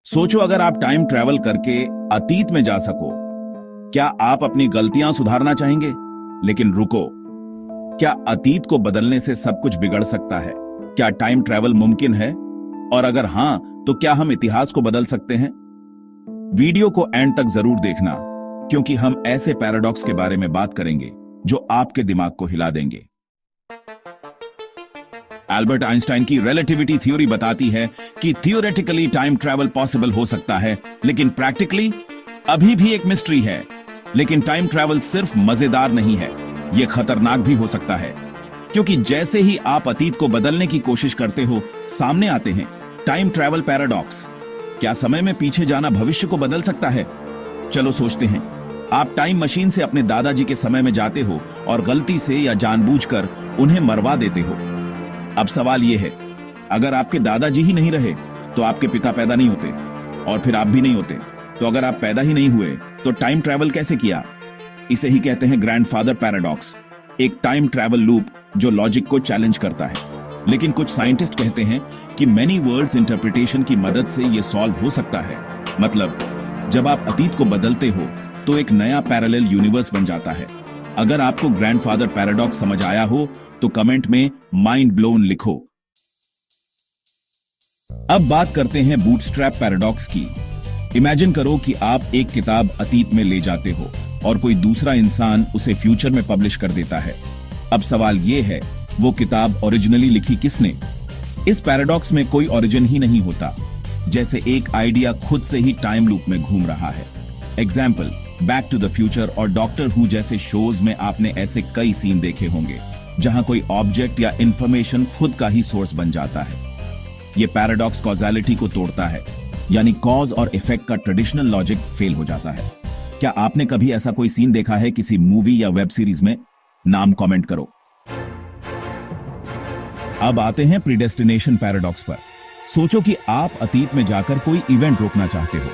सोचो अगर आप टाइम ट्रैवल करके अतीत में जा सको, क्या आप अपनी गलतियां सुधारना चाहेंगे? लेकिन रुको, क्या अतीत को बदलने से सब कुछ बिगड़ सकता है? क्या टाइम ट्रैवल मुमकिन है? और अगर हां, तो क्या हम इतिहास को बदल सकते हैं? वीडियो को एंड तक जरूर देखना, क्योंकि हम ऐसे पैराडॉक्स के बारे में बात करेंगे जो आपके दिमाग को हिला देंगे। एल्बर्ट आइंस्टाइन की रिलेटिविटी थ्योरी बताती है कि थियोरेटिकली टाइम ट्रैवल पॉसिबल हो सकता है, लेकिन प्रैक्टिकली अभी भी एक मिस्ट्री है। लेकिन टाइम ट्रैवल सिर्फ मजेदार नहीं है, यह खतरनाक भी हो सकता है, क्योंकि जैसे ही आप अतीत को बदलने की कोशिश करते हो, सामने आते हैं टाइम ट्रैवल पैराडॉक्स। क्या समय में पीछे जाना भविष्य को बदल सकता है? चलो सोचते हैं। आप टाइम मशीन से अपने दादाजी के समय में जाते हो और गलती से या जानबूझकर उन्हें मरवा देते हो। अब सवाल यह है, अगर आपके दादाजी ही नहीं रहे तो आपके पिता पैदा नहीं होते, और फिर आप भी नहीं होते। तो अगर आप पैदा ही नहीं हुए तो टाइम ट्रैवल कैसे किया? इसे ही कहते हैं ग्रैंडफादर पैराडॉक्स, एक टाइम ट्रैवल लूप जो लॉजिक को चैलेंज करता है। लेकिन कुछ साइंटिस्ट कहते हैं कि मैनी वर्ल्ड्स इंटरप्रिटेशन की मदद से यह सॉल्व हो सकता है। मतलब, जब आप अतीत को बदलते हो तो एक नया पैरेलल यूनिवर्स बन जाता है। अगर आपको ग्रैंडफादर पैराडॉक्स समझ आया हो तो कमेंट में माइंड ब्लोन लिखो। अब बात करते हैं बूटस्ट्रैप पैराडॉक्स की। इमेजिन करो कि आप एक किताब अतीत में ले जाते हो और कोई दूसरा इंसान उसे फ्यूचर में पब्लिश कर देता है। अब सवाल यह है, वो किताब ओरिजिनली लिखी किसने? इस पैराडॉक्स में कोई ओरिजिन ही नहीं होता, जैसे एक आइडिया खुद से ही टाइम लूप में घूम रहा है। Example, Back to the Future और डॉक्टर हू जैसे शोज में आपने ऐसे कई सीन देखे होंगे जहां कोई ऑब्जेक्ट या इंफॉर्मेशन खुद का ही सोर्स बन जाता है। यह पैराडॉक्स कॉजेलिटी को तोड़ता है, यानी कॉज और इफेक्ट का ट्रेडिशनल लॉजिक फेल हो जाता है। क्या आपने कभी ऐसा कोई सीन देखा है किसी मूवी या वेब सीरीज में? नाम कमेंट करो। अब आते हैं प्रीडेस्टिनेशन पैराडॉक्स पर। सोचो कि आप अतीत में जाकर कोई इवेंट रोकना चाहते हो,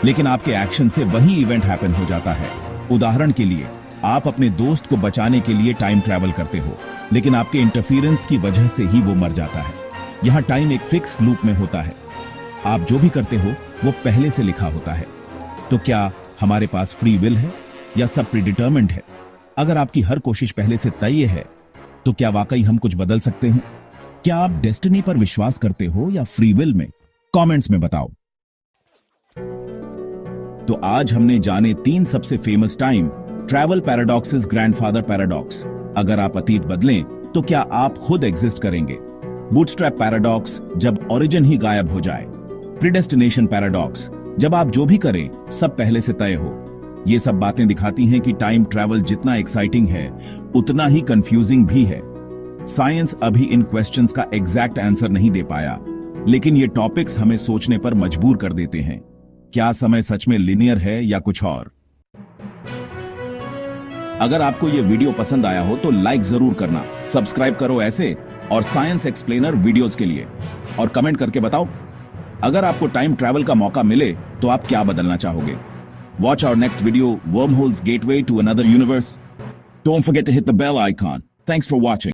लेकिन आपके एक्शन से वही इवेंट हैपन हो जाता है। उदाहरण के लिए, आप अपने दोस्त को बचाने के लिए टाइम ट्रैवल करते हो, लेकिन आपके इंटरफेरेंस की वजह से ही वो मर जाता है। यहां टाइम एक फिक्स लूप में होता है। आप जो भी करते हो वो पहले से लिखा होता है। तो क्या हमारे पास फ्री विल है या सब प्रीडिटरमिन्ड है? अगर आपकी हर कोशिश पहले से तय है, तो क्या वाकई हम कुछ बदल सकते हैं? क्या आप डेस्टिनी पर विश्वास करते हो या फ्री विल में? कमेंट्स में बताओ। तो आज हमने जाने 3 सबसे famous time travel paradoxes. Grandfather paradox, अगर आप अतीत बदलें तो क्या आप खुद एग्जिस्ट करेंगे? बूटस्ट्रैप पैराडॉक्स, जब ओरिजिन ही गायब हो जाए। प्रीडेस्टिनेशन पैराडॉक्स, जब आप जो भी करें सब पहले से तय हो। ये सब बातें दिखाती हैं कि टाइम ट्रैवल जितना एक्साइटिंग है उतना ही कंफ्यूजिंग भी है। साइंस अभी इन क्वेश्चंस का एग्जैक्ट आंसर नहीं दे पाया, लेकिन ये टॉपिक्स हमें सोचने पर मजबूर कर देते हैं। क्या समय सच में लिनियर है या कुछ और? अगर आपको यह वीडियो पसंद आया हो तो लाइक जरूर करना, सब्सक्राइब करो ऐसे और साइंस एक्सप्लेनर वीडियोस के लिए, और कमेंट करके बताओ अगर आपको टाइम ट्रैवल का मौका मिले तो आप क्या बदलना चाहोगे। Watch our next video, wormholes gateway to another universe. Don't forget to hit the bell icon. Thanks for watching.